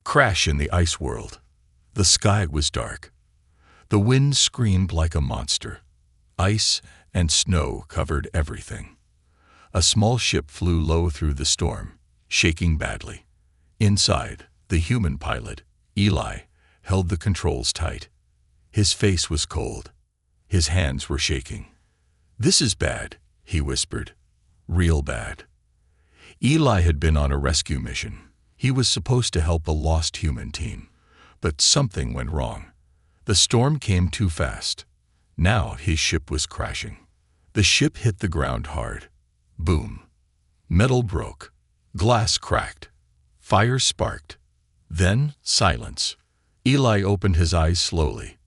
Crash in the ice world. The sky was dark. The wind screamed like a monster. Ice and snow covered everything. A small ship flew low through the storm, shaking badly. Inside, the human pilot, Eli, held the controls tight. His face was cold. His hands were shaking. "This is bad," he whispered. "Real bad." Eli had been on a rescue mission. He was supposed to help a lost human team. But something went wrong. The storm came too fast. Now his ship was crashing. The ship hit the ground hard. Boom. Metal broke. Glass cracked. Fire sparked. Then silence. Eli opened his eyes slowly.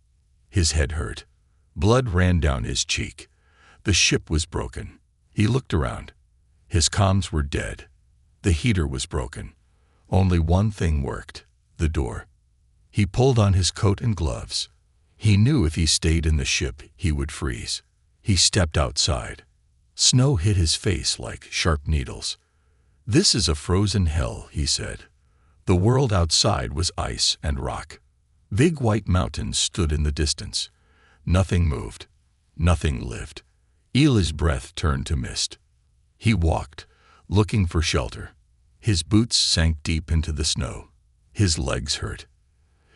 His head hurt. Blood ran down his cheek. The ship was broken. He looked around. His comms were dead. The heater was broken. Only one thing worked: the door. He pulled on his coat and gloves. He knew if he stayed in the ship, he would freeze. He stepped outside. Snow hit his face like sharp needles. "This is a frozen hell," he said. The world outside was ice and rock. Big white mountains stood in the distance. Nothing moved. Nothing lived. Eli's breath turned to mist. He walked, looking for shelter. His boots sank deep into the snow. His legs hurt.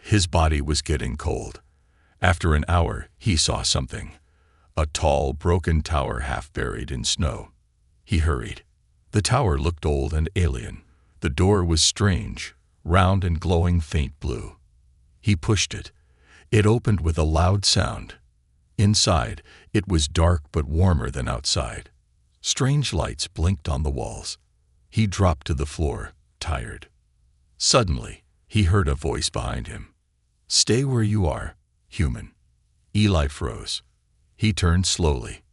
His body was getting cold. After an hour, he saw something. A tall, broken tower half buried in snow. He hurried. The tower looked old and alien. The door was strange, round and glowing faint blue. He pushed it. It opened with a loud sound. Inside, it was dark but warmer than outside. Strange lights blinked on the walls. He dropped to the floor, tired. Suddenly, he heard a voice behind him. "Stay where you are, human." Eli froze. He turned slowly.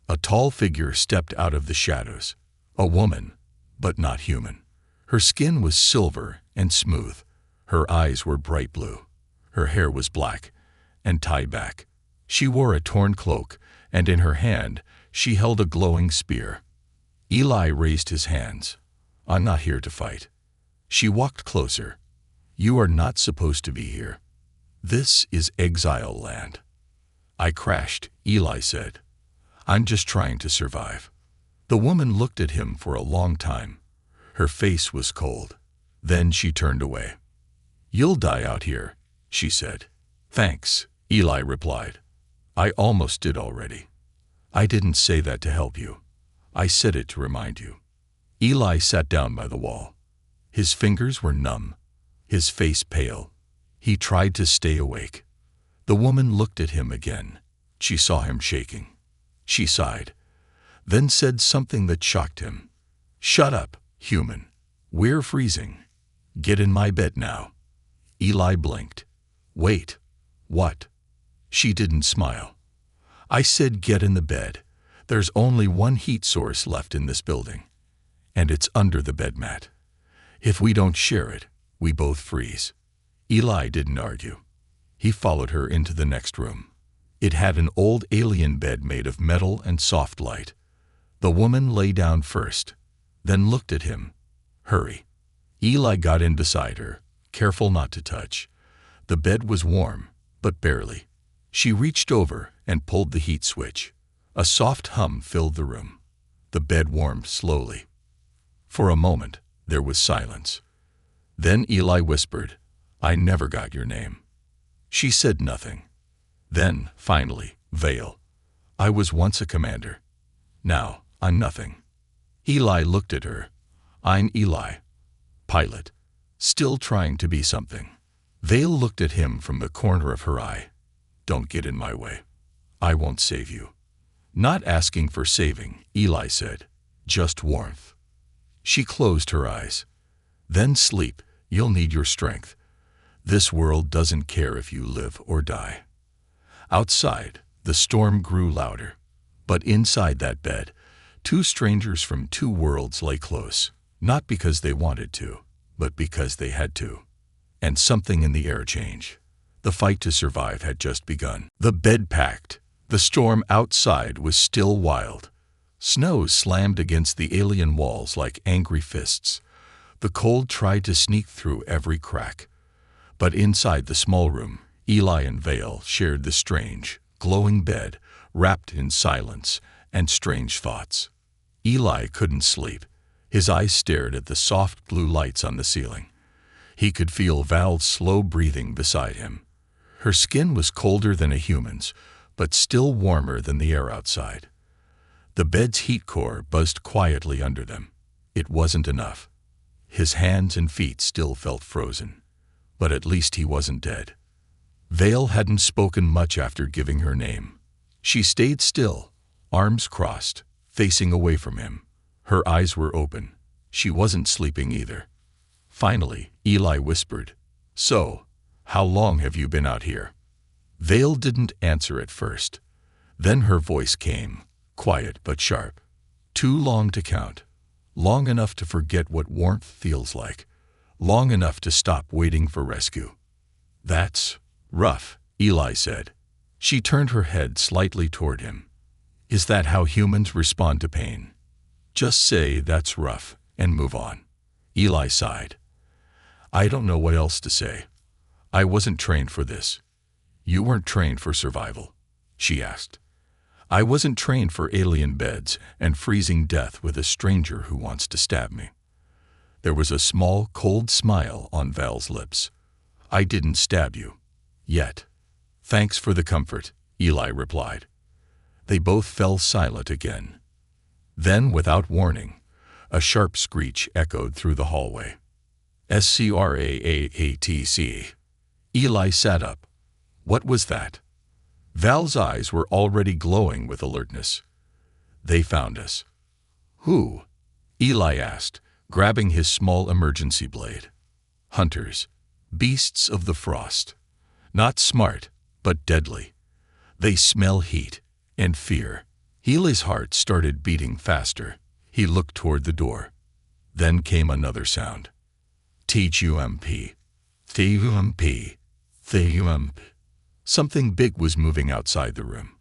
A tall figure stepped out of the shadows. A woman, but not human. Her skin was silver and smooth. Her eyes were bright blue. Her hair was black and tied back. She wore a torn cloak, and in her hand she held a glowing spear. Eli raised his hands. "I'm not here to fight." She walked closer. "You are not supposed to be here. This is exile land." "I crashed," Eli said. "I'm just trying to survive." The woman looked at him for a long time. Her face was cold. Then she turned away. "You'll die out here," she said. "Thanks," Eli replied. "I almost did already." "I didn't say that to help you. I said it to remind you." Eli sat down by the wall. His fingers were numb, his face pale. He tried to stay awake. The woman looked at him again. She saw him shaking. She sighed, then said something that shocked him. "Shut up, human. We're freezing. Get in my bed now." Eli blinked. "Wait. What?" She didn't smile. "I said get in the bed. There's only one heat source left in this building, and it's under the bed mat. If we don't share it, we both freeze." Eli didn't argue. He followed her into the next room. It had an old alien bed made of metal and soft light. The woman lay down first, then looked at him. "Hurry." Eli got in beside her, careful not to touch. The bed was warm, but barely. She reached over and pulled the heat switch. A soft hum filled the room. The bed warmed slowly. For a moment, there was silence. Then Eli whispered, "I never got your name." She said nothing. Then, finally, Vale. "I was once a commander. Now, I'm nothing." Eli looked at her. "I'm Eli. Pilot. Still trying to be something." Vale looked at him from the corner of her eye. "Don't get in my way. I won't save you." "Not asking for saving," Eli said. "Just warmth." She closed her eyes. "Then sleep. You'll need your strength. This world doesn't care if you live or die." Outside, the storm grew louder. But inside that bed, two strangers from two worlds lay close, not because they wanted to, but because they had to. And something in the air changed. The fight to survive had just begun. The bed packed. The storm outside was still wild. Snow slammed against the alien walls like angry fists. The cold tried to sneak through every crack. But inside the small room, Eli and Vale shared the strange, glowing bed, wrapped in silence and strange thoughts. Eli couldn't sleep. His eyes stared at the soft blue lights on the ceiling. He could feel Val's slow breathing beside him. Her skin was colder than a human's, but still warmer than the air outside. The bed's heat core buzzed quietly under them. It wasn't enough. His hands and feet still felt frozen. But at least he wasn't dead. Vale hadn't spoken much after giving her name. She stayed still, arms crossed, facing away from him. Her eyes were open. She wasn't sleeping either. Finally, Eli whispered, "So, how long have you been out here?" Vale didn't answer at first. Then her voice came, quiet but sharp. "Too long to count. Long enough to forget what warmth feels like. Long enough to stop waiting for rescue." "That's rough," Eli said. She turned her head slightly toward him. "Is that how humans respond to pain?" "Just say that's rough and move on." Eli sighed. "I don't know what else to say. I wasn't trained for this." "You weren't trained for survival?" she asked. "I wasn't trained for alien beds and freezing death with a stranger who wants to stab me." There was a small, cold smile on Val's lips. "I didn't stab you. Yet." "Thanks for the comfort," Eli replied. They both fell silent again. Then, without warning, a sharp screech echoed through the hallway. "Scraatc." Eli sat up. What was that? Val's eyes were already glowing with alertness. "They found us." "Who?" Eli asked, grabbing his small emergency blade. "Hunters. Beasts of the frost. Not smart, but deadly. They smell heat and fear." Eli's heart started beating faster. He looked toward the door. Then came another sound. "T-U-M-P. T-U-M-P. T-U-M-P." Something big was moving outside the room.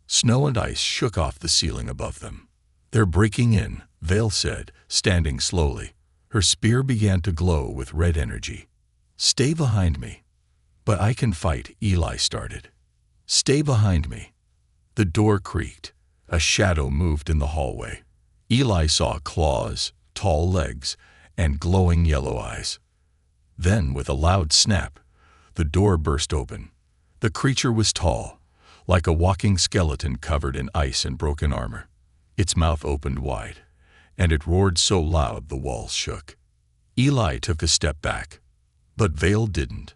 Snow and ice shook off the ceiling above them. "They're breaking in," Vale said, standing slowly. Her spear began to glow with red energy. "Stay behind me." "But I can fight," Eli started. "Stay behind me." The door creaked. A shadow moved in the hallway. Eli saw claws, tall legs, and glowing yellow eyes. Then, with a loud snap, the door burst open. The creature was tall, like a walking skeleton covered in ice and broken armor. Its mouth opened wide, and it roared so loud the walls shook. Eli took a step back, but Vale didn't.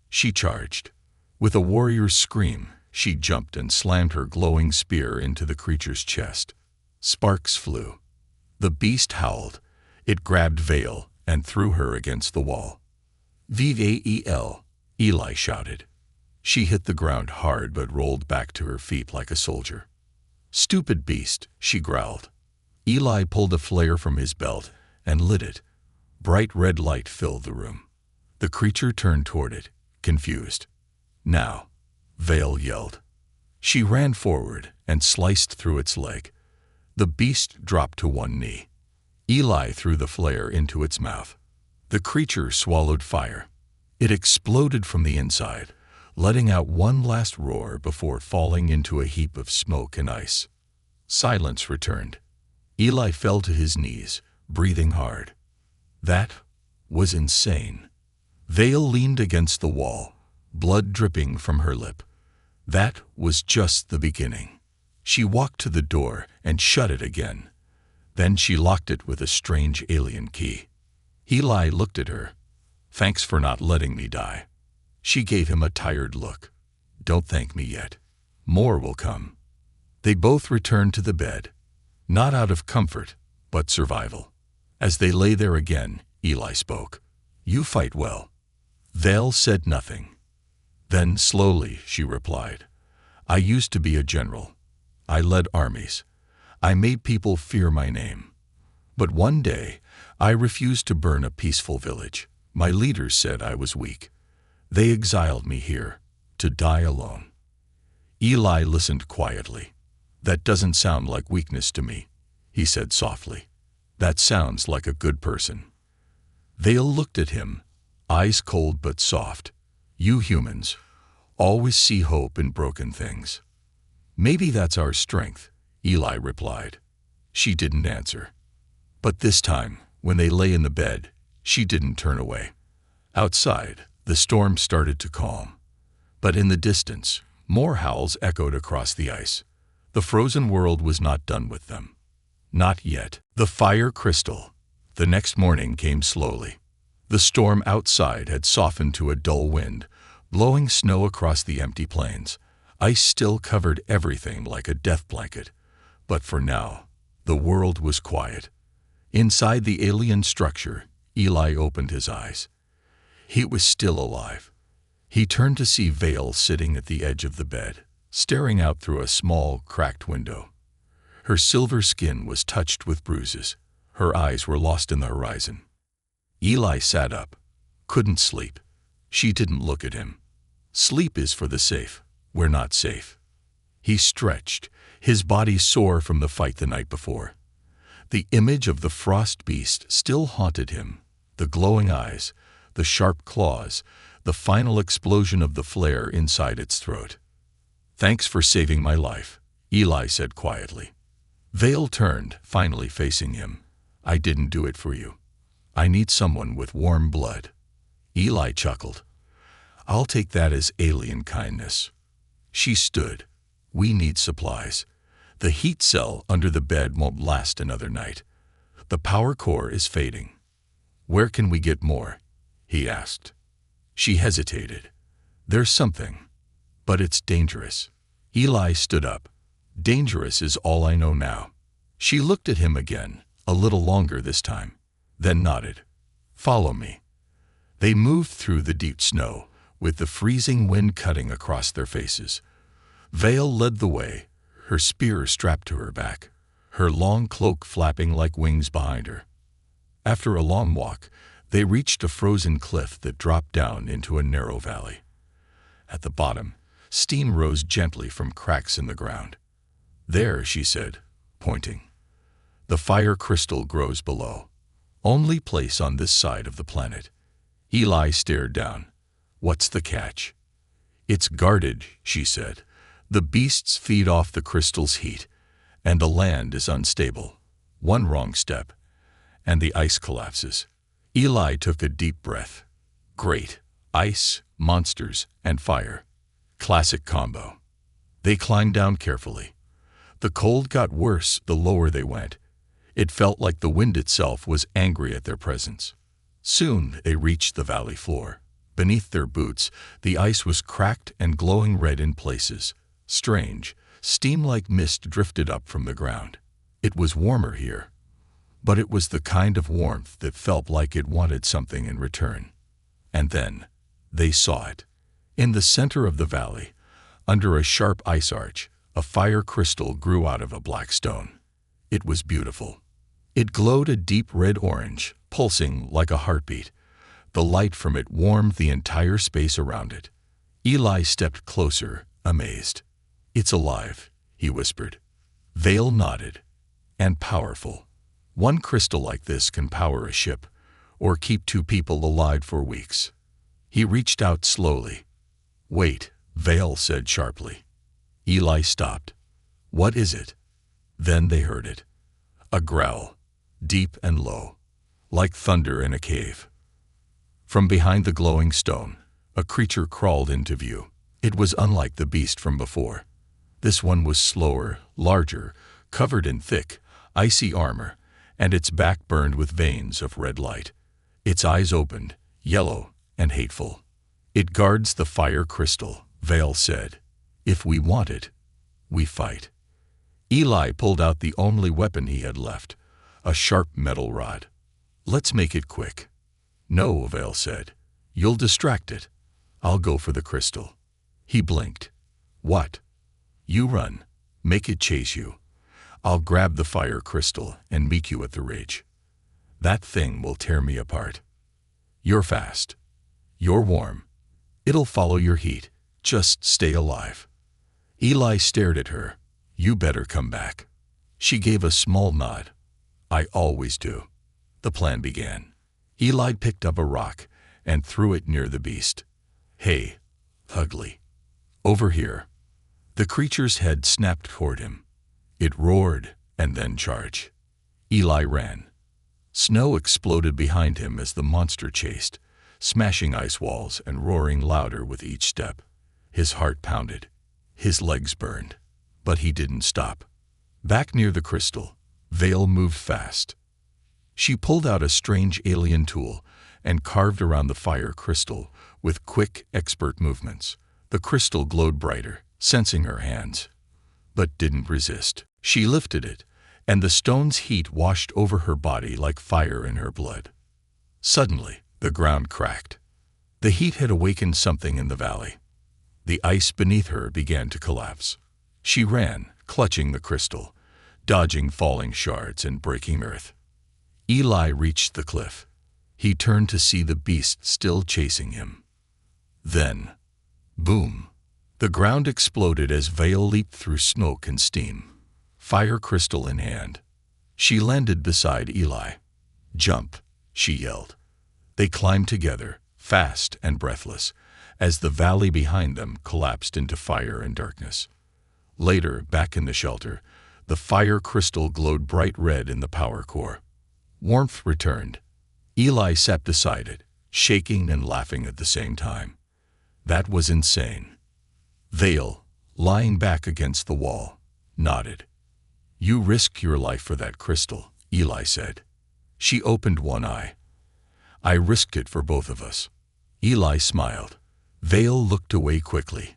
She charged. With a warrior's scream, she jumped and slammed her glowing spear into the creature's chest. Sparks flew. The beast howled. It grabbed Vale and threw her against the wall. "Val," Eli shouted. She hit the ground hard but rolled back to her feet like a soldier. "Stupid beast," she growled. Eli pulled a flare from his belt and lit it. Bright red light filled the room. The creature turned toward it, confused. "Now," Vale yelled. She ran forward and sliced through its leg. The beast dropped to one knee. Eli threw the flare into its mouth. The creature swallowed fire. It exploded from the inside, letting out one last roar before falling into a heap of smoke and ice. Silence returned. Eli fell to his knees, breathing hard. That was insane. Vale leaned against the wall, blood dripping from her lip. That was just the beginning. She walked to the door and shut it again. Then she locked it with a strange alien key. Eli looked at her. "Thanks for not letting me die." She gave him a tired look. "Don't thank me yet. More will come." They both returned to the bed, not out of comfort, but survival. As they lay there again, Eli spoke. "You fight well." Vale said nothing. Then slowly she replied, "I used to be a general. I led armies. I made people fear my name. But one day, I refused to burn a peaceful village. My leaders said I was weak. They exiled me here, to die alone." Eli listened quietly. "That doesn't sound like weakness to me," he said softly. "That sounds like a good person." Vale looked at him, eyes cold but soft. You humans always see hope in broken things. Maybe that's our strength, Eli replied. She didn't answer. But this time, when they lay in the bed, she didn't turn away. Outside, the storm started to calm. But in the distance, more howls echoed across the ice. The frozen world was not done with them. Not yet. The fire crystal. The next morning came slowly. The storm outside had softened to a dull wind, blowing snow across the empty plains. Ice still covered everything like a death blanket. But for now, the world was quiet. Inside the alien structure, Eli opened his eyes. He was still alive. He turned to see Vale sitting at the edge of the bed, staring out through a small, cracked window. Her silver skin was touched with bruises. Her eyes were lost in the horizon. Eli sat up. Couldn't sleep. She didn't look at him. Sleep is for the safe. We're not safe. He stretched, his body sore from the fight the night before. The image of the frost beast still haunted him. The glowing eyes, the sharp claws, the final explosion of the flare inside its throat. Thanks for saving my life, Eli said quietly. Vale turned, finally facing him. I didn't do it for you. I need someone with warm blood. Eli chuckled. I'll take that as alien kindness. She stood. We need supplies. The heat cell under the bed won't last another night. The power core is fading. Where can we get more? He asked. She hesitated. There's something, but it's dangerous. Eli stood up. Dangerous is all I know now. She looked at him again, a little longer this time, then nodded. Follow me. They moved through the deep snow, with the freezing wind cutting across their faces. Vale led the way, her spear strapped to her back, her long cloak flapping like wings behind her. After a long walk, they reached a frozen cliff that dropped down into a narrow valley. At the bottom, steam rose gently from cracks in the ground. There, she said, pointing. The fire crystal grows below. Only place on this side of the planet. Eli stared down. What's the catch? It's guarded, she said. The beasts feed off the crystal's heat, and the land is unstable. One wrong step, and the ice collapses. Eli took a deep breath. Great. Ice, monsters, and fire. Classic combo. They climbed down carefully. The cold got worse the lower they went. It felt like the wind itself was angry at their presence. Soon they reached the valley floor. Beneath their boots, the ice was cracked and glowing red in places. Strange, steam-like mist drifted up from the ground. It was warmer here, but it was the kind of warmth that felt like it wanted something in return. And then, they saw it. In the center of the valley, under a sharp ice arch, a fire crystal grew out of a black stone. It was beautiful. It glowed a deep red-orange, pulsing like a heartbeat. The light from it warmed the entire space around it. Eli stepped closer, amazed. It's alive, he whispered. Vale nodded. And powerful. One crystal like this can power a ship, or keep two people alive for weeks. He reached out slowly. Wait, Vale said sharply. Eli stopped. What is it? Then they heard it. A growl, deep and low, like thunder in a cave. From behind the glowing stone, a creature crawled into view. It was unlike the beast from before. This one was slower, larger, covered in thick, icy armor, and its back burned with veins of red light. Its eyes opened, yellow and hateful. It guards the fire crystal, Vale said. If we want it, we fight. Eli pulled out the only weapon he had left, a sharp metal rod. Let's make it quick. No, Vale said. You'll distract it. I'll go for the crystal. He blinked. What? You run. Make it chase you. I'll grab the fire crystal and meet you at the ridge. That thing will tear me apart. You're fast. You're warm. It'll follow your heat. Just stay alive. Eli stared at her. You better come back. She gave a small nod. I always do. The plan began. Eli picked up a rock and threw it near the beast. "Hey, ugly. Over here." The creature's head snapped toward him. It roared and then charged. Eli ran. Snow exploded behind him as the monster chased, smashing ice walls and roaring louder with each step. His heart pounded. His legs burned. But he didn't stop. Back near the crystal, Vale moved fast. She pulled out a strange alien tool and carved around the fire crystal with quick, expert movements. The crystal glowed brighter, sensing her hands, but didn't resist. She lifted it, and the stone's heat washed over her body like fire in her blood. Suddenly, the ground cracked. The heat had awakened something in the valley. The ice beneath her began to collapse. She ran, clutching the crystal, dodging falling shards and breaking earth. Eli reached the cliff. He turned to see the beast still chasing him. Then, boom! The ground exploded as Vale leaped through smoke and steam, fire crystal in hand. She landed beside Eli. "Jump!" she yelled. They climbed together, fast and breathless, as the valley behind them collapsed into fire and darkness. Later, back in the shelter, the fire crystal glowed bright red in the power core. Warmth returned. Eli sat beside it, shaking and laughing at the same time. That was insane. Vale, lying back against the wall, nodded. "You risked your life for that crystal," Eli said. She opened one eye. "I risked it for both of us." Eli smiled. Vale looked away quickly.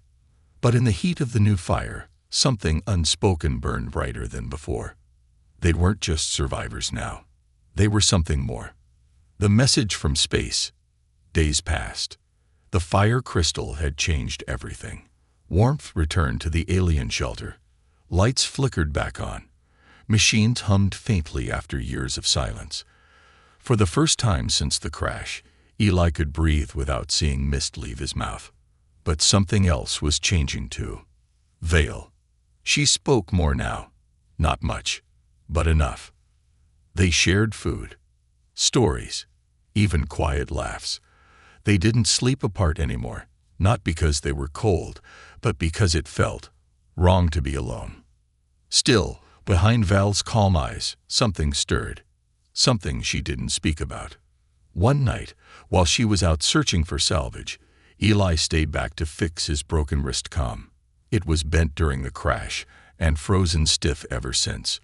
But in the heat of the new fire, something unspoken burned brighter than before. They weren't just survivors now. They were something more. The message from space. Days passed. The fire crystal had changed everything. Warmth returned to the alien shelter. Lights flickered back on. Machines hummed faintly after years of silence. For the first time since the crash, Eli could breathe without seeing mist leave his mouth. But something else was changing too. Vale. She spoke more now. Not much, but enough. They shared food, stories, even quiet laughs. They didn't sleep apart anymore, not because they were cold, but because it felt wrong to be alone. Still, behind Val's calm eyes, something stirred, something she didn't speak about. One night, while she was out searching for salvage, Eli stayed back to fix his broken wrist comm. It was bent during the crash and frozen stiff ever since.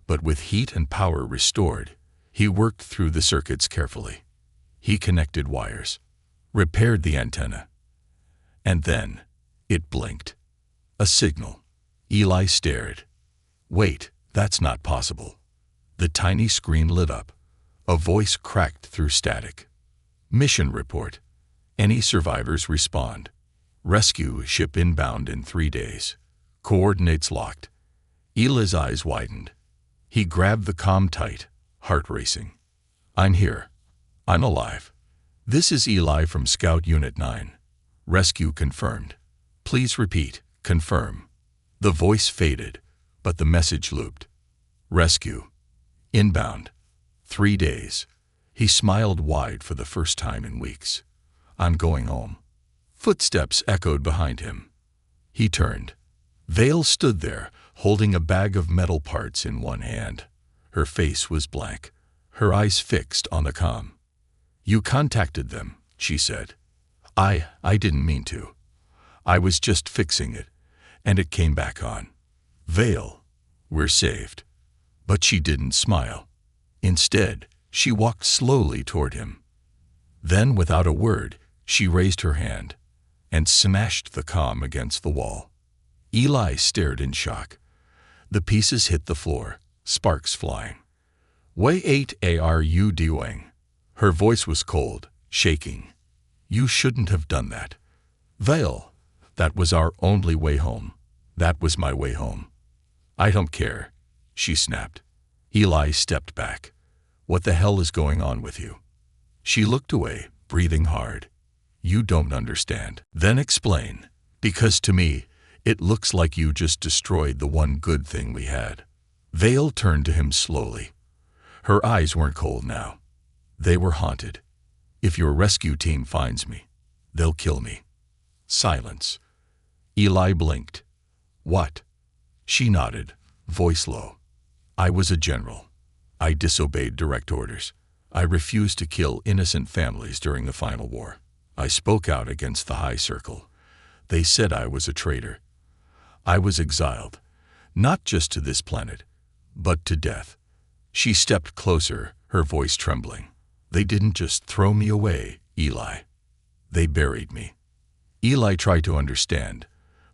But with heat and power restored, he worked through the circuits carefully. He connected wires, repaired the antenna, and then it blinked. A signal. Eli stared. "Wait, that's not possible." The tiny screen lit up. A voice cracked through static. "Mission report. Any survivors respond. Rescue ship inbound in 3 days. Coordinates locked." Eli's eyes widened. He grabbed the comm tight, heart racing. "I'm here. I'm alive. This is Eli from Scout Unit 9. Rescue confirmed. Please repeat, confirm." The voice faded, but the message looped. "Rescue. Inbound. 3 days." He smiled wide for the first time in weeks. "I'm going home." Footsteps echoed behind him. He turned. Vale stood there, holding a bag of metal parts in one hand. Her face was blank, her eyes fixed on the comm. "You contacted them," she said. I didn't mean to. I was just fixing it, and it came back on." "Vale, we're saved." But she didn't smile. Instead, she walked slowly toward him. Then, without a word, she raised her hand and smashed the comm against the wall. Eli stared in shock. The pieces hit the floor, sparks flying. "What are you doing?" Her voice was cold, shaking. "You shouldn't have done that." "Vale, that was our only way home. That was my way home." "I don't care," she snapped. Eli stepped back. "What the hell is going on with you?" She looked away, breathing hard. "You don't understand." "Then explain, because to me, it looks like you just destroyed the one good thing we had." Vale turned to him slowly. Her eyes weren't cold now. They were haunted. If your rescue team finds me, they'll kill me. Silence. Eli blinked. What? She nodded, voice low. I was a general. I disobeyed direct orders. I refused to kill innocent families during the final war. I spoke out against the High Circle. They said I was a traitor. I was exiled, not just to this planet, but to death. She stepped closer, her voice trembling. They didn't just throw me away, Eli. They buried me. Eli tried to understand,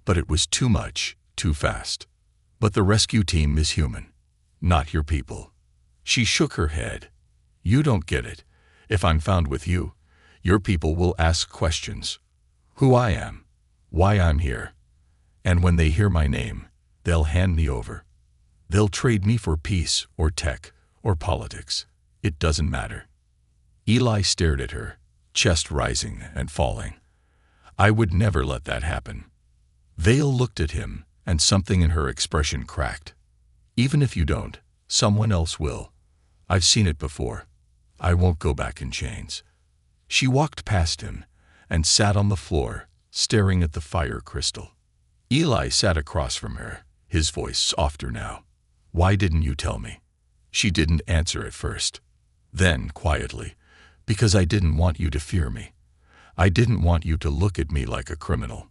but it was too much, too fast. But the rescue team is human, not your people. She shook her head. You don't get it. If I'm found with you, your people will ask questions. Who I am, why I'm here. And when they hear my name, they'll hand me over. They'll trade me for peace or tech or politics. It doesn't matter. Eli stared at her, chest rising and falling. I would never let that happen. Vale looked at him, and something in her expression cracked. Even if you don't, someone else will. I've seen it before. I won't go back in chains. She walked past him and sat on the floor, staring at the fire crystal. Eli sat across from her, his voice softer now. Why didn't you tell me? She didn't answer at first. Then, quietly, because I didn't want you to fear me. I didn't want you to look at me like a criminal.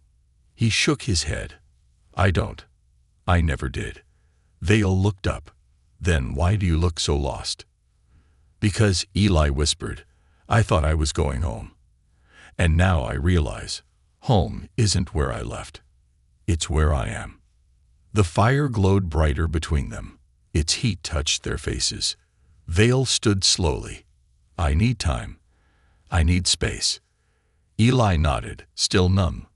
He shook his head. I don't. I never did. Vale looked up. Then why do you look so lost? Because, Eli whispered, I thought I was going home. And now I realize, home isn't where I left. It's where I am. The fire glowed brighter between them. Its heat touched their faces. Vale stood slowly. I need time. I need space. Eli nodded, still numb.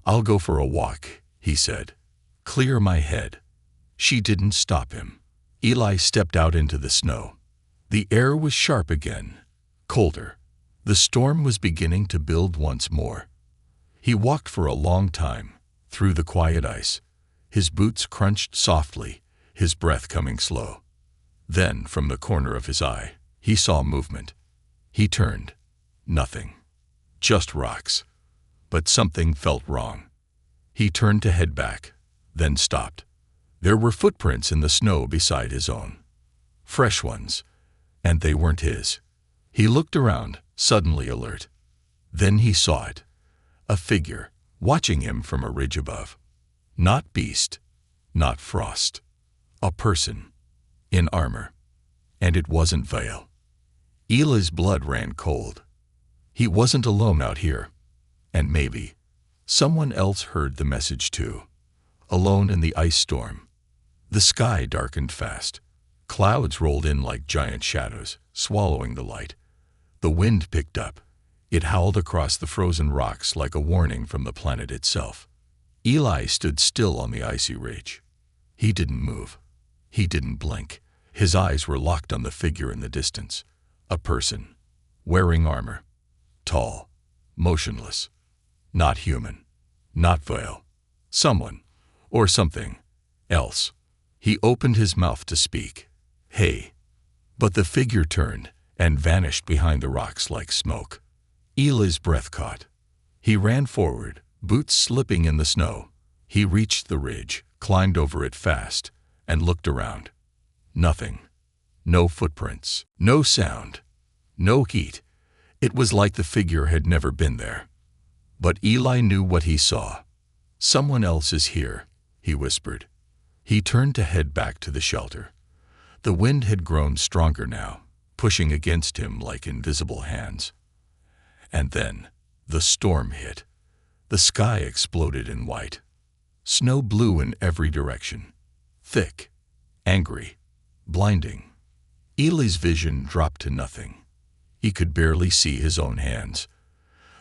I'll go for a walk, he said. Clear my head. She didn't stop him. Eli stepped out into the snow. The air was sharp again, colder. The storm was beginning to build once more. He walked for a long time, through the quiet ice. His boots crunched softly, his breath coming slow. Then, from the corner of his eye, he saw movement. He turned. Nothing. Just rocks. But something felt wrong. He turned to head back, then stopped. There were footprints in the snow beside his own. Fresh ones. And they weren't his. He looked around, suddenly alert. Then he saw it. A figure, watching him from a ridge above. Not beast. Not frost. A person. In armor. And it wasn't Vale. Eli's blood ran cold. He wasn't alone out here. And maybe someone else heard the message too. Alone in the ice storm. The sky darkened fast. Clouds rolled in like giant shadows, swallowing the light. The wind picked up. It howled across the frozen rocks like a warning from the planet itself. Eli stood still on the icy ridge. He didn't move. He didn't blink. His eyes were locked on the figure in the distance. A person, wearing armor. Tall, motionless. Not human. Not Vale. Someone, or something, else. He opened his mouth to speak. Hey. But the figure turned and vanished behind the rocks like smoke. Eli's breath caught. He ran forward, boots slipping in the snow. He reached the ridge, climbed over it fast, and looked around. Nothing. No footprints. No sound. No heat. It was like the figure had never been there. But Eli knew what he saw. Someone else is here, he whispered. He turned to head back to the shelter. The wind had grown stronger now, pushing against him like invisible hands. And then, the storm hit. The sky exploded in white. Snow blew in every direction. Thick, angry, blinding. Eli's vision dropped to nothing. He could barely see his own hands.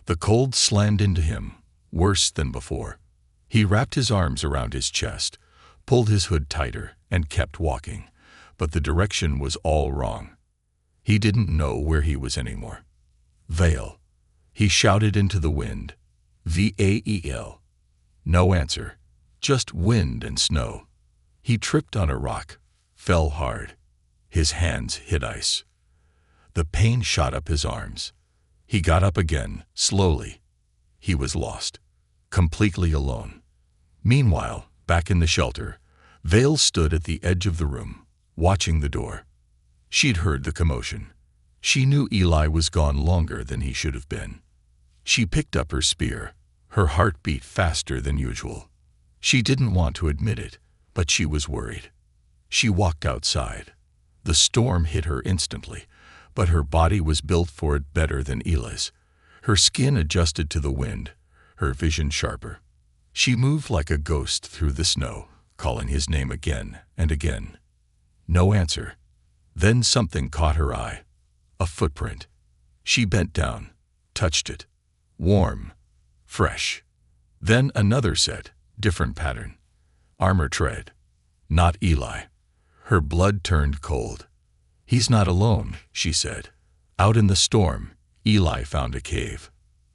The cold slammed into him, worse than before. He wrapped his arms around his chest, pulled his hood tighter, and kept walking. But the direction was all wrong. He didn't know where he was anymore. Vale. He shouted into the wind. Vael. No answer. Just wind and snow. He tripped on a rock, fell hard. His hands hit ice. The pain shot up his arms. He got up again, slowly. He was lost, completely alone. Meanwhile, back in the shelter, Vale stood at the edge of the room, watching the door. She'd heard the commotion. She knew Eli was gone longer than he should have been. She picked up her spear. Her heart beat faster than usual. She didn't want to admit it, but she was worried. She walked outside. The storm hit her instantly, but her body was built for it better than Eli's. Her skin adjusted to the wind, her vision sharper. She moved like a ghost through the snow, calling his name again and again. No answer. Then something caught her eye. A footprint. She bent down, touched it. Warm, fresh. Then another set, different pattern. Armor tread. Not Eli. Her blood turned cold. "He's not alone," she said. Out in the storm, Eli found a cave.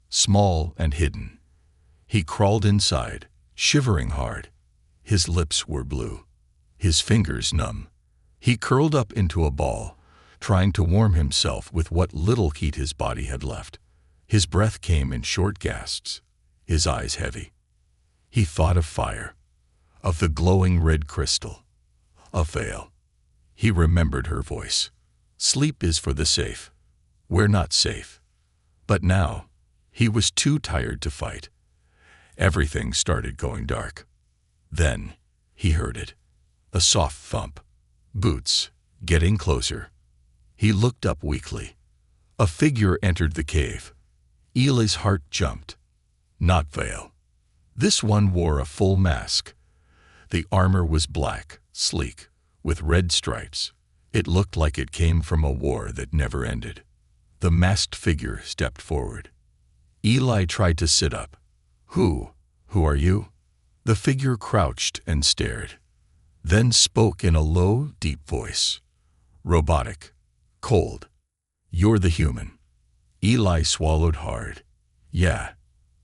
Small and hidden. He crawled inside, shivering hard. His lips were blue. His fingers numb. He curled up into a ball, trying to warm himself with what little heat his body had left. His breath came in short gasps, his eyes heavy. He thought of fire, of the glowing red crystal, of Vale. He remembered her voice. "Sleep is for the safe. We're not safe." But now, he was too tired to fight. Everything started going dark. Then, he heard it. A soft thump. Boots, getting closer. He looked up weakly. A figure entered the cave. Eli's heart jumped. Not Vale. This one wore a full mask. The armor was black, sleek, with red stripes. It looked like it came from a war that never ended. The masked figure stepped forward. Eli tried to sit up. Who are you?" The figure crouched and stared, then spoke in a low, deep voice. Robotic, cold. "You're the human." Eli swallowed hard. "Yeah,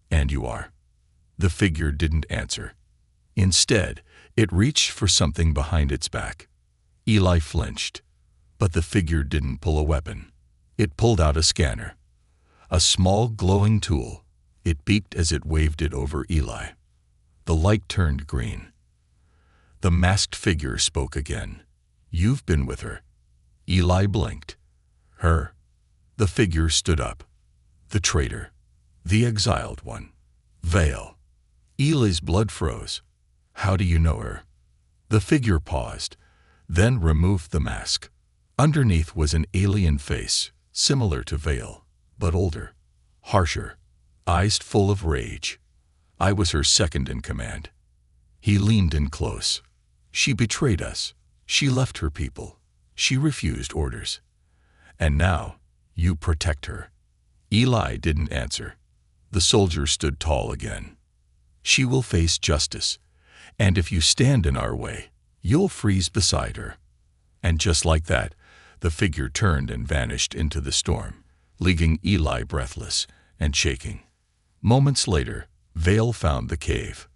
and you are." The figure didn't answer. Instead, it reached for something behind its back. Eli flinched, but the figure didn't pull a weapon. It pulled out a scanner. A small glowing tool. It beeped as it waved it over Eli. The light turned green. The masked figure spoke again. "You've been with her." Eli blinked. "Her?" The figure stood up. "The traitor. The exiled one. Vale." Eli's blood froze. "How do you know her?" The figure paused, then removed the mask. Underneath was an alien face, similar to Vale, but older, harsher, eyes full of rage. "I was her second in command." He leaned in close. "She betrayed us. She left her people. She refused orders. And now, you protect her." Eli didn't answer. The soldier stood tall again. "She will face justice, and if you stand in our way, you'll freeze beside her." And just like that, the figure turned and vanished into the storm, leaving Eli breathless and shaking. Moments later, Vale found the cave.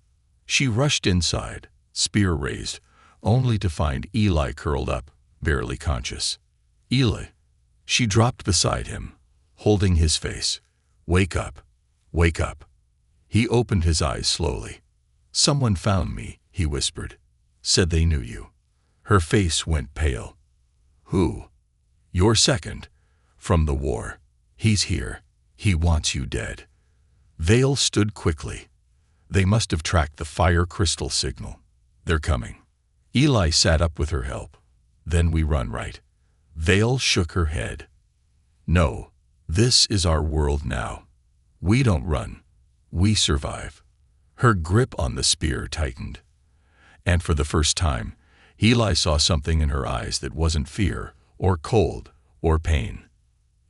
She rushed inside, spear raised, only to find Eli curled up, barely conscious. "Eli." She dropped beside him, holding his face. "Wake up. Wake up." He opened his eyes slowly. "Someone found me," he whispered. "Said they knew you." Her face went pale. "Who?" "Your second. From the war. He's here. He wants you dead." Vale stood quickly. "They must have tracked the fire crystal signal. They're coming." Eli sat up with her help. "Then we run, right?" Vale shook her head. "No, this is our world now. We don't run. We survive." Her grip on the spear tightened. And for the first time, Eli saw something in her eyes that wasn't fear, or cold, or pain.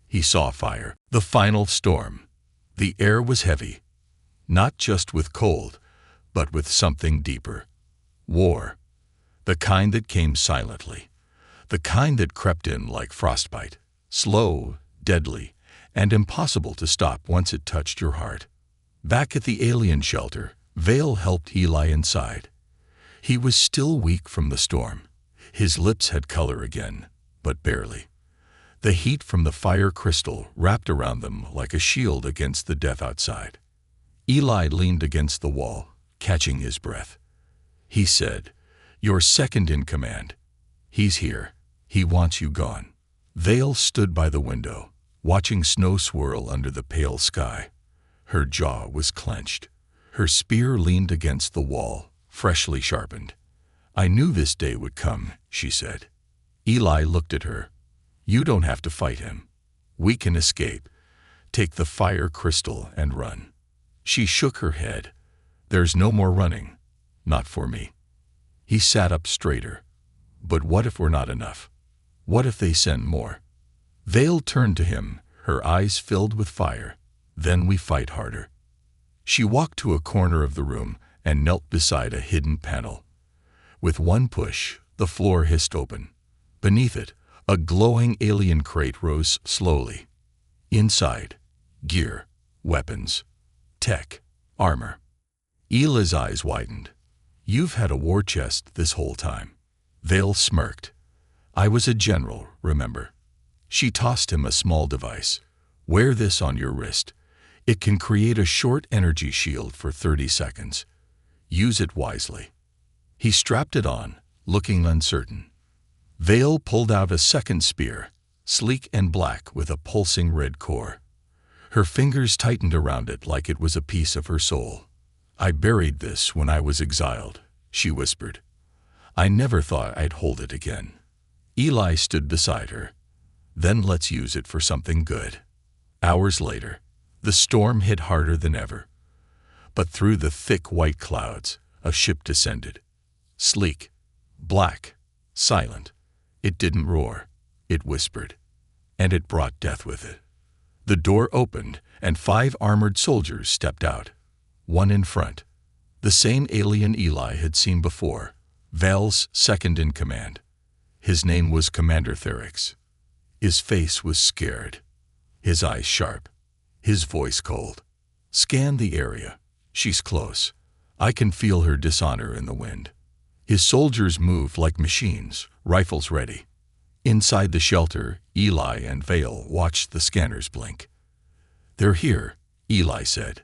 He saw fire. The final storm. The air was heavy, not just with cold, but with something deeper. War. The kind that came silently. The kind that crept in like frostbite. Slow, deadly, and impossible to stop once it touched your heart. Back at the alien shelter, Vale helped Eli inside. He was still weak from the storm. His lips had color again, but barely. The heat from the fire crystal wrapped around them like a shield against the death outside. Eli leaned against the wall, catching his breath. He said, "You're second in command. He's here. He wants you gone." Vale stood by the window, watching snow swirl under the pale sky. Her jaw was clenched. Her spear leaned against the wall, freshly sharpened. "I knew this day would come," she said. Eli looked at her. "You don't have to fight him. We can escape. Take the fire crystal and run." She shook her head. "There's no more running. Not for me." He sat up straighter. "But what if we're not enough? What if they send more?" Vale turned to him, her eyes filled with fire. "Then we fight harder." She walked to a corner of the room and knelt beside a hidden panel. With one push, the floor hissed open. Beneath it, a glowing alien crate rose slowly. Inside, gear, weapons, tech, armor. Eli's eyes widened. "You've had a war chest this whole time." Vale smirked. "I was a general, remember?" She tossed him a small device. "Wear this on your wrist. It can create a short energy shield for 30 seconds. Use it wisely." He strapped it on, looking uncertain. Vale pulled out a second spear, sleek and black with a pulsing red core. Her fingers tightened around it like it was a piece of her soul. "I buried this when I was exiled," she whispered. "I never thought I'd hold it again." Eli stood beside her. "Then let's use it for something good." Hours later, the storm hit harder than ever. But through the thick white clouds, a ship descended. Sleek, black, silent. It didn't roar, it whispered. And it brought death with it. The door opened, and 5 armored soldiers stepped out. One in front. The same alien Eli had seen before, Val's second in command. His name was Commander Therix. His face was scared, his eyes sharp, his voice cold. "Scan the area. She's close. I can feel her dishonor in the wind." His soldiers moved like machines, rifles ready. Inside the shelter, Eli and Vale watched the scanners blink. "They're here," Eli said.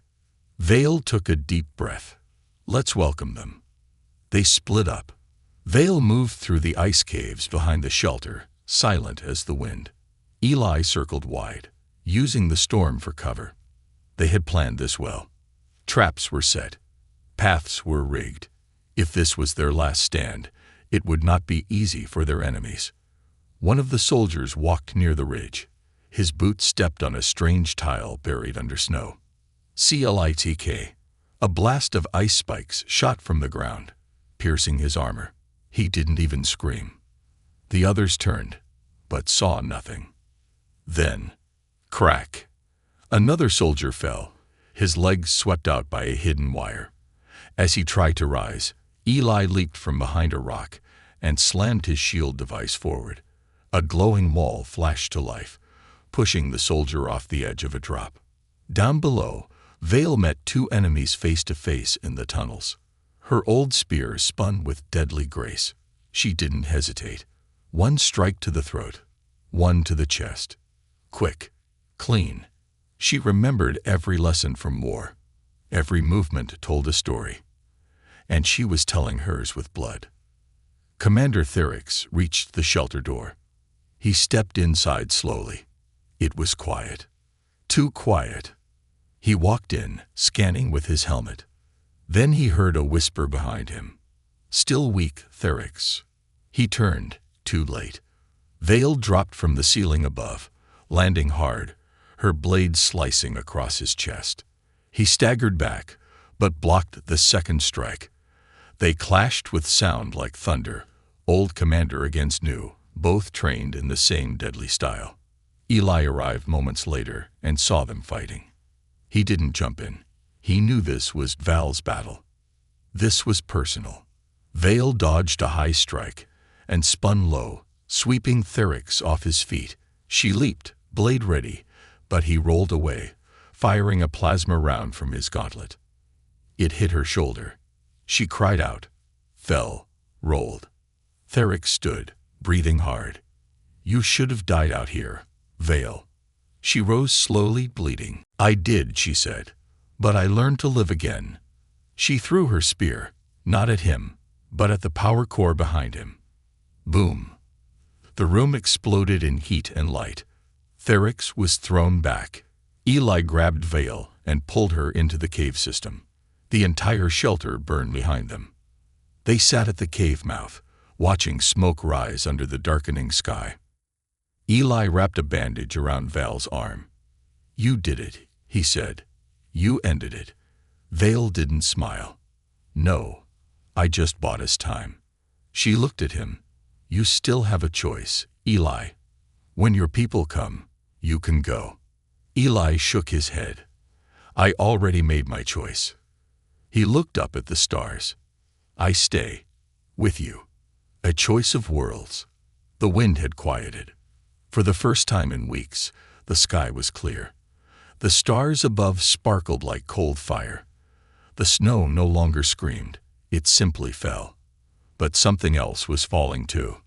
Vale took a deep breath. "Let's welcome them." They split up. Vale moved through the ice caves behind the shelter, silent as the wind. Eli circled wide, using the storm for cover. They had planned this well. Traps were set. Paths were rigged. If this was their last stand, it would not be easy for their enemies. One of the soldiers walked near the ridge. His boot stepped on a strange tile buried under snow. CLITK. A blast of ice spikes shot from the ground, piercing his armor. He didn't even scream. The others turned, but saw nothing. Then, crack. Another soldier fell, his legs swept out by a hidden wire. As he tried to rise, Eli leaped from behind a rock and slammed his shield device forward. A glowing wall flashed to life, pushing the soldier off the edge of a drop. Down below, Vale met 2 enemies face to face in the tunnels. Her old spear spun with deadly grace. She didn't hesitate. One strike to the throat, one to the chest. Quick, clean. She remembered every lesson from war. Every movement told a story. And she was telling hers with blood. Commander Therix reached the shelter door. He stepped inside slowly. It was quiet. Too quiet. He walked in, scanning with his helmet. Then he heard a whisper behind him. "Still weak, Therix." He turned, too late. Vale dropped from the ceiling above, landing hard, her blade slicing across his chest. He staggered back, but blocked the second strike. They clashed with sound like thunder, old commander against new, both trained in the same deadly style. Eli arrived moments later and saw them fighting. He didn't jump in. He knew this was Val's battle. This was personal. Vale dodged a high strike and spun low, sweeping Therix off his feet. She leaped, blade ready, but he rolled away, firing a plasma round from his gauntlet. It hit her shoulder. She cried out, fell, rolled. Therix stood, breathing hard. You should have died out here, Vale. She rose slowly, bleeding. I did, she said, but I learned to live again. She threw her spear, not at him, but at the power core behind him. Boom. The room exploded in heat and light. Therix was thrown back. Eli grabbed Vale and pulled her into the cave system. The entire shelter burned behind them. They sat at the cave mouth, watching smoke rise under the darkening sky. Eli wrapped a bandage around Val's arm. You did it, he said. You ended it. Vale didn't smile. No, I just bought us time. She looked at him. You still have a choice, Eli. When your people come, you can go. Eli shook his head. I already made my choice. He looked up at the stars. I stay. With you. A choice of worlds. The wind had quieted. For the first time in weeks, the sky was clear. The stars above sparkled like cold fire. The snow no longer screamed. It simply fell. But something else was falling too.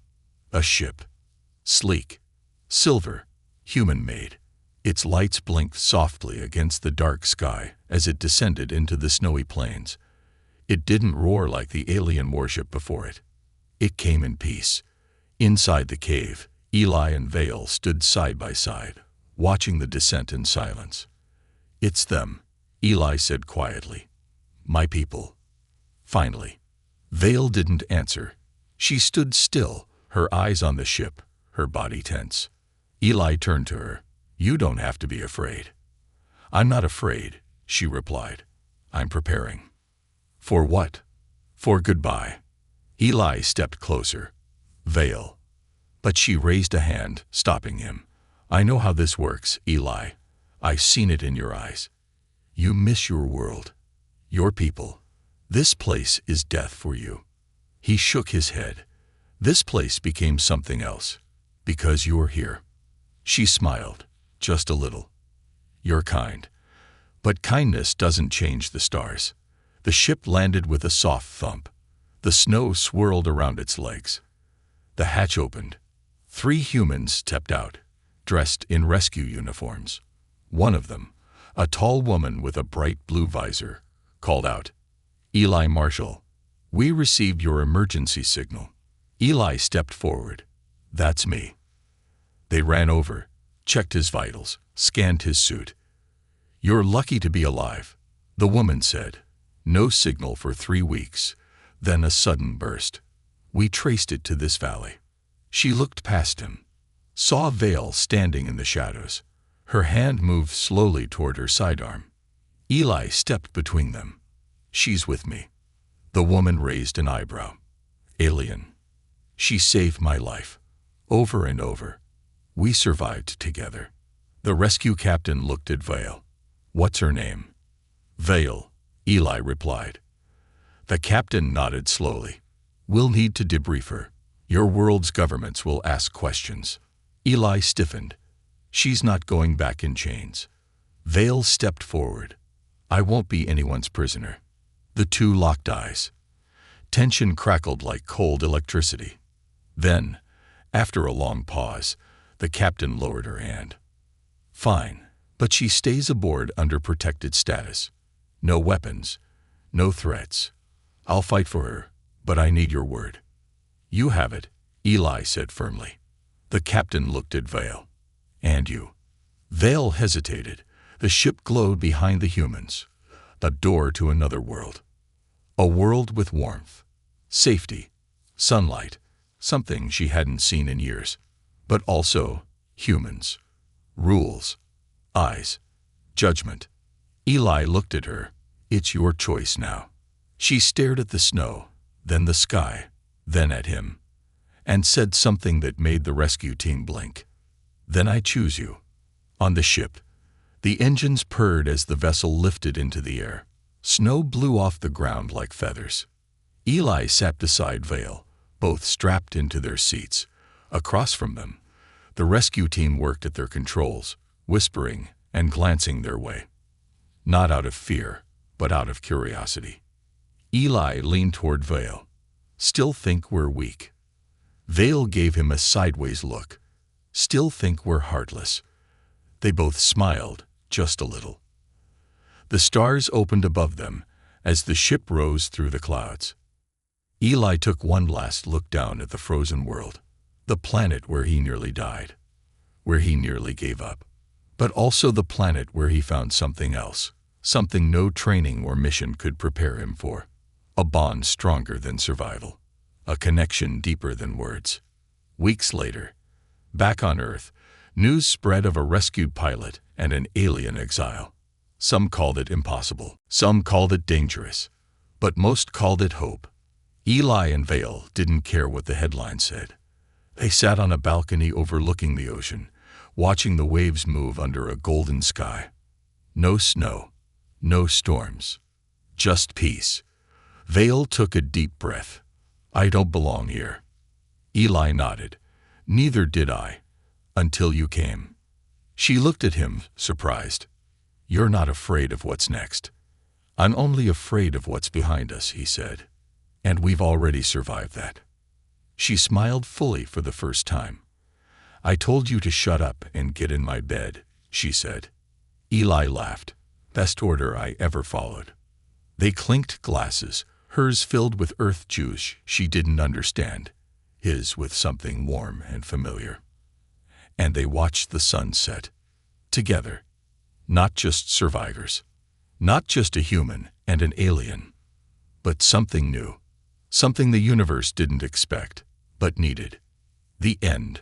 A ship. Sleek. Silver. Human-made. Its lights blinked softly against the dark sky as it descended into the snowy plains. It didn't roar like the alien warship before it. It came in peace. Inside the cave, Eli and Vale stood side by side, watching the descent in silence. It's them, Eli said quietly. My people. Finally. Vale didn't answer. She stood still, her eyes on the ship, her body tense. Eli turned to her. You don't have to be afraid. I'm not afraid, she replied. I'm preparing. For what? For goodbye. Eli stepped closer. Vale. But she raised a hand, stopping him. I know how this works, Eli. I've seen it in your eyes. You miss your world. Your people. This place is death for you. He shook his head. This place became something else. Because you're here. She smiled. Just a little. You're kind. But kindness doesn't change the stars. The ship landed with a soft thump. The snow swirled around its legs. The hatch opened. 3 humans stepped out, dressed in rescue uniforms. One of them, a tall woman with a bright blue visor, called out, Eli Marshall, we received your emergency signal. Eli stepped forward. That's me. They ran over, checked his vitals, scanned his suit. You're lucky to be alive, the woman said. No signal for 3 weeks, then a sudden burst. We traced it to this valley. She looked past him, saw Vale standing in the shadows. Her hand moved slowly toward her sidearm. Eli stepped between them. She's with me. The woman raised an eyebrow. Alien. She saved my life. Over and over. We survived together. The rescue captain looked at Vale. What's her name? Vale, Eli replied. The captain nodded slowly. We'll need to debrief her. Your world's governments will ask questions. Eli stiffened. She's not going back in chains. Vale stepped forward. I won't be anyone's prisoner. The two locked eyes. Tension crackled like cold electricity. Then, after a long pause, the captain lowered her hand. Fine, but she stays aboard under protected status. No weapons, no threats. I'll fight for her, but I need your word. You have it, Eli said firmly. The captain looked at Vale. And you. Vale hesitated. The ship glowed behind the humans. A door to another world. A world with warmth, safety, sunlight, something she hadn't seen in years. But also humans, rules, eyes, judgment. Eli looked at her. It's your choice now. She stared at the snow, then the sky, then at him, and said something that made the rescue team blink. Then I choose you. On the ship, the engines purred as the vessel lifted into the air. Snow blew off the ground like feathers. Eli sat beside Vale, both strapped into their seats. Across from them, the rescue team worked at their controls, whispering and glancing their way. Not out of fear, but out of curiosity. Eli leaned toward Vale. Still think we're weak? Vale gave him a sideways look. Still think we're heartless." They both smiled, just a little. The stars opened above them as the ship rose through the clouds. Eli took one last look down at the frozen world, the planet where he nearly died, where he nearly gave up, but also the planet where he found something else, something no training or mission could prepare him for, a bond stronger than survival, a connection deeper than words. Weeks later, back on Earth, news spread of a rescued pilot and an alien exile. Some called it impossible, some called it dangerous, but most called it hope. Eli and Vale didn't care what the headlines said. They sat on a balcony overlooking the ocean, watching the waves move under a golden sky. No snow, no storms, just peace. Vale took a deep breath. "I don't belong here." Eli nodded. "Neither did I, until you came." She looked at him, surprised. "You're not afraid of what's next." "I'm only afraid of what's behind us," he said. "And we've already survived that." She smiled fully for the first time. "I told you to shut up and get in my bed," she said. Eli laughed. "Best order I ever followed." They clinked glasses, hers filled with earth juice she didn't understand, his with something warm and familiar. And they watched the sun set. Together. Not just survivors. Not just a human and an alien. But something new. Something the universe didn't expect, but needed. The end.